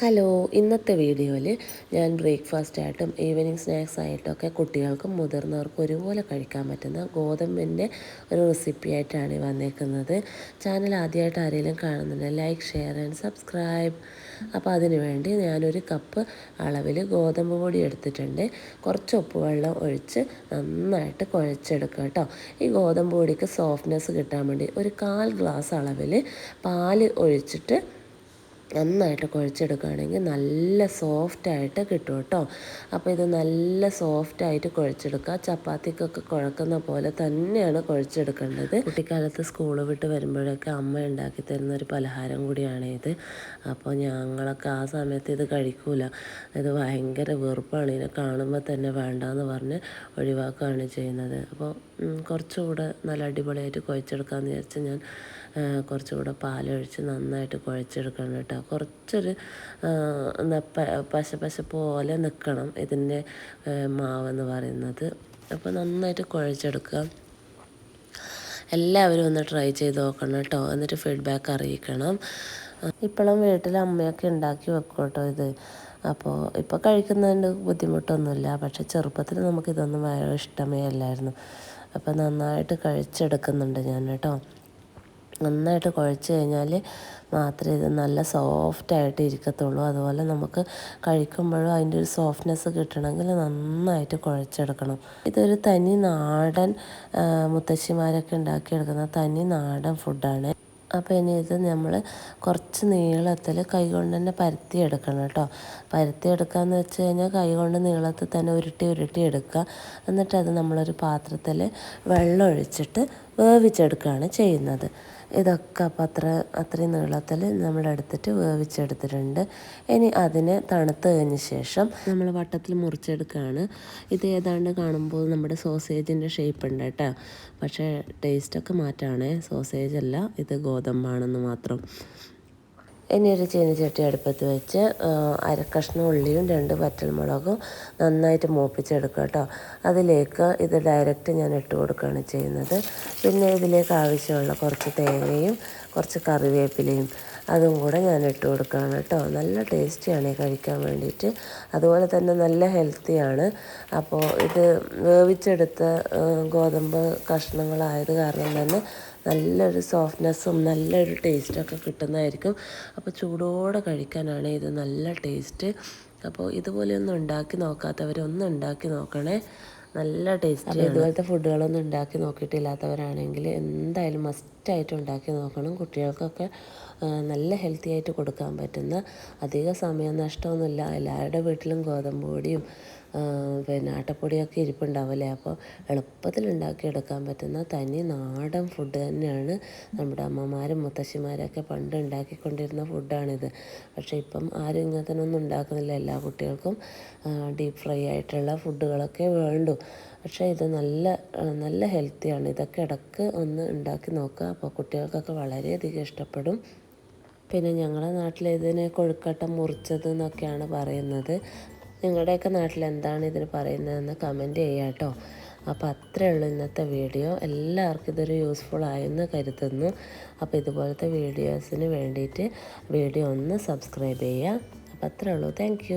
Hello, ഇന്നത്തെ വീഡിയോയിൽ ഞാൻ ബ്രേക്ക്ഫാസ്റ്റായിട്ടും ഈവനിങ് സ്നാക്സ് ആയിട്ടൊക്കെ കുട്ടികൾക്കും മുതിർന്നവർക്കും ഒരുപോലെ കഴിക്കാൻ പറ്റുന്ന ഗോതമ്പിൻ്റെ ഒരു റെസിപ്പി ആയിട്ടാണ് വന്നേക്കുന്നത്. ചാനൽ ആദ്യമായിട്ട് ആരെങ്കിലും കാണുന്നുണ്ടെങ്കിൽ ലൈക്ക്, ഷെയർ ആൻഡ് സബ്സ്ക്രൈബ്. അപ്പോൾ അതിന് വേണ്ടി ഞാനൊരു കപ്പ് അളവിൽ ഗോതമ്പ് പൊടി എടുത്തിട്ടുണ്ട്. കുറച്ച് ഉപ്പുവെള്ളം ഒഴിച്ച് നന്നായിട്ട് കുഴച്ചെടുക്കുക കേട്ടോ. ഈ ഗോതമ്പ് പൊടിക്ക് സോഫ്റ്റ്നെസ് കിട്ടാൻ വേണ്ടി ഒരു 1/4 ഗ്ലാസ് അളവിൽ പാല് ഒഴിച്ചിട്ട് നന്നായിട്ട് കുഴച്ചെടുക്കുകയാണെങ്കിൽ നല്ല സോഫ്റ്റായിട്ട് കിട്ടും കേട്ടോ. അപ്പോൾ ഇത് നല്ല സോഫ്റ്റായിട്ട് കുഴച്ചെടുക്കുക. ചപ്പാത്തിക്കൊക്കെ കുഴക്കുന്ന പോലെ തന്നെയാണ് കുഴച്ചെടുക്കേണ്ടത്. കുട്ടിക്കാലത്ത് സ്കൂൾ വിട്ട് വരുമ്പോഴൊക്കെ അമ്മ ഉണ്ടാക്കി തരുന്ന ഒരു പലഹാരം കൂടിയാണ് ഇത്. അപ്പോൾ ഞങ്ങളൊക്കെ ആ സമയത്ത് ഇത് കഴിക്കൂല. ഇത് ഭയങ്കര വെറുപ്പാണ്. ഇതിനെ കാണുമ്പോൾ തന്നെ വേണ്ടാന്ന് പറഞ്ഞ് ഒഴിവാക്കുകയാണ് ചെയ്യുന്നത്. അപ്പോൾ കുറച്ചുകൂടെ നല്ല അടിപൊളിയായിട്ട് കുഴച്ചെടുക്കാമെന്ന് വിചാരിച്ച് ഞാൻ കുറച്ചുകൂടെ പാലൊഴിച്ച് നന്നായിട്ട് കുഴച്ചെടുക്കണം കേട്ടോ. കുറച്ചൊരു പശ പോലെ നിൽക്കണം ഇതിൻ്റെ മാവെന്ന് പറയുന്നത്. അപ്പോൾ നന്നായിട്ട് കുഴച്ചെടുക്കുക. എല്ലാവരും ഒന്ന് ട്രൈ ചെയ്ത് നോക്കണം കേട്ടോ. എന്നിട്ട് ഫീഡ്ബാക്ക് അറിയിക്കണം. ഇപ്പോഴും വീട്ടിൽ അമ്മയൊക്കെ ഉണ്ടാക്കി വെക്കും കേട്ടോ ഇത്. അപ്പോൾ ഇപ്പോൾ കഴിക്കുന്നതിൻ്റെ ബുദ്ധിമുട്ടൊന്നുമില്ല. പക്ഷേ ചെറുപ്പത്തിൽ നമുക്കിതൊന്നും വേറെ ഇഷ്ടമേ അല്ലായിരുന്നു. അപ്പോൾ നന്നായിട്ട് കഴിച്ചെടുക്കുന്നുണ്ട് ഞാൻ കേട്ടോ. നന്നായിട്ട് കുഴച്ച് കഴിഞ്ഞാൽ മാത്രമേ ഇത് നല്ല സോഫ്റ്റായിട്ട് ഇരിക്കത്തുള്ളൂ. അതുപോലെ നമുക്ക് കഴിക്കുമ്പോഴും അതിൻ്റെ ഒരു സോഫ്റ്റ്നെസ് കിട്ടണമെങ്കിൽ നന്നായിട്ട് കുഴച്ചെടുക്കണം. ഇതൊരു തനി നാടൻ മുത്തശ്ശിമാരൊക്കെ ഉണ്ടാക്കിയെടുക്കുന്ന തനി നാടൻ ഫുഡാണ്. അപ്പോൾ ഇനി ഇത് നമ്മൾ കുറച്ച് നീളത്തിൽ കൈകൊണ്ട് തന്നെ പരത്തിയെടുക്കണം കേട്ടോ. പരത്തിയെടുക്കാമെന്ന് വെച്ച് കഴിഞ്ഞാൽ കൈകൊണ്ട് നീളത്തിൽ തന്നെ ഉരുട്ടി എടുക്കുക. എന്നിട്ട് അത് നമ്മളൊരു പാത്രത്തിൽ വെള്ളം ഒഴിച്ചിട്ട് വേവിച്ചെടുക്കുകയാണ് ചെയ്യുന്നത്. ഇതൊക്കെ അപ്പോൾ അത്രയും നീളത്തിൽ നമ്മളെടുത്തിട്ട് വേവിച്ചെടുത്തിട്ടുണ്ട്. ഇനി അതിനെ തണുത്ത് കഴിഞ്ഞ ശേഷം നമ്മൾ വട്ടത്തിൽ മുറിച്ചെടുക്കുകയാണ്. ഇത് ഏതാണ്ട് കാണുമ്പോൾ നമ്മുടെ സോസേജിൻ്റെ ഷേപ്പ് ഉണ്ട് കേട്ടോ. പക്ഷേ ടേസ്റ്റൊക്കെ മാറ്റാണ്. സോസേജ് അല്ല, ഇത് ഗോതമ്പാണെന്ന് മാത്രം. ഇനി ഒരു ചീനിച്ചട്ടി അടുപ്പത്ത് വെച്ച് അരക്കഷ്ണം ഉള്ളിയും 2 വറ്റൽമുളകും നന്നായിട്ട് മൂപ്പിച്ചെടുക്കുക കേട്ടോ. അതിലേക്ക് ഇത് ഡയറക്റ്റ് ഞാൻ ഇട്ട് കൊടുക്കുകയാണ് ചെയ്യുന്നത്. പിന്നെ ഇതിലേക്ക് ആവശ്യമുള്ള കുറച്ച് തേങ്ങയും കുറച്ച് കറിവേപ്പിലയും അതും കൂടെ ഞാൻ ഇട്ട് കൊടുക്കുകയാണ് കേട്ടോ. നല്ല ടേസ്റ്റിയാണ് കഴിക്കാൻ വേണ്ടിയിട്ട്. അതുപോലെ തന്നെ നല്ല ഹെൽത്തിയാണ്. അപ്പോൾ ഇത് വേവിച്ചെടുത്ത ഗോതമ്പ് കഷ്ണങ്ങളായത് കാരണം തന്നെ നല്ലൊരു സോഫ്റ്റ്നെസ്സും നല്ലൊരു ടേസ്റ്റൊക്കെ കിട്ടുന്നതായിരിക്കും. അപ്പോൾ ചൂടോടെ കഴിക്കാനാണ് ഇത് നല്ല ടേസ്റ്റ്. അപ്പോൾ ഇതുപോലെയൊന്നും ഉണ്ടാക്കി നോക്കാത്തവരൊന്നും ഉണ്ടാക്കി നോക്കണേ. നല്ല ടേസ്റ്റ്. ഇതുപോലത്തെ ഫുഡുകളൊന്നും ഉണ്ടാക്കി നോക്കിയിട്ടില്ലാത്തവരാണെങ്കിൽ എന്തായാലും മസ്റ്റായിട്ട് ഉണ്ടാക്കി നോക്കണം. കുട്ടികൾക്കൊക്കെ നല്ല ഹെൽത്തി ആയിട്ട് കൊടുക്കാൻ പറ്റുന്ന, അധിക സമയം നഷ്ടമൊന്നുമില്ല. എല്ലാവരുടെ വീട്ടിലും ഗോതമ്പ് പൊടിയും പിന്നെ ആട്ടപ്പൊടിയൊക്കെ ഇരിപ്പുണ്ടാവില്ലേ. അപ്പോൾ എളുപ്പത്തിൽ ഉണ്ടാക്കിയെടുക്കാൻ പറ്റുന്ന തനി നാടൻ ഫുഡ് തന്നെയാണ്. നമ്മുടെ അമ്മമാരും മുത്തശ്ശിമാരൊക്കെ പണ്ട് ഉണ്ടാക്കിക്കൊണ്ടിരുന്ന ഫുഡാണിത്. പക്ഷേ ഇപ്പം ആരും ഇങ്ങനത്തെയൊന്നും ഉണ്ടാക്കുന്നില്ല. എല്ലാ കുട്ടികൾക്കും ഡീപ്പ് ഫ്രൈ ആയിട്ടുള്ള ഫുഡുകളൊക്കെ വേണ്ടു. പക്ഷേ ഇത് നല്ല ഹെൽത്തിയാണ്. ഇതൊക്കെ ഇടയ്ക്ക് ഒന്ന് ഉണ്ടാക്കി നോക്കുക. അപ്പോൾ കുട്ടികൾക്കൊക്കെ വളരെയധികം ഇഷ്ടപ്പെടും. പിന്നെ ഞങ്ങളുടെ നാട്ടിൽ ഇതിന് കൊഴുക്കട്ട മുറിച്ചത് എന്നൊക്കെയാണ് പറയുന്നത്. നിങ്ങളുടെയൊക്കെ നാട്ടിൽ എന്താണ് ഇതിന് പറയുന്നതെന്ന് കമൻറ്റ് ചെയ്യുക കേട്ടോ. അപ്പോൾ അത്രയേ ഉള്ളൂ ഇന്നത്തെ വീഡിയോ. എല്ലാവർക്കും ഇതൊരു യൂസ്ഫുൾ ആയെന്ന് കരുതുന്നു. അപ്പോൾ ഇതുപോലത്തെ വീഡിയോസിന് വേണ്ടിയിട്ട് വീഡിയോ ഒന്ന് സബ്സ്ക്രൈബ് ചെയ്യുക. അപ്പോൾ അത്രയേ ഉള്ളൂ. താങ്ക്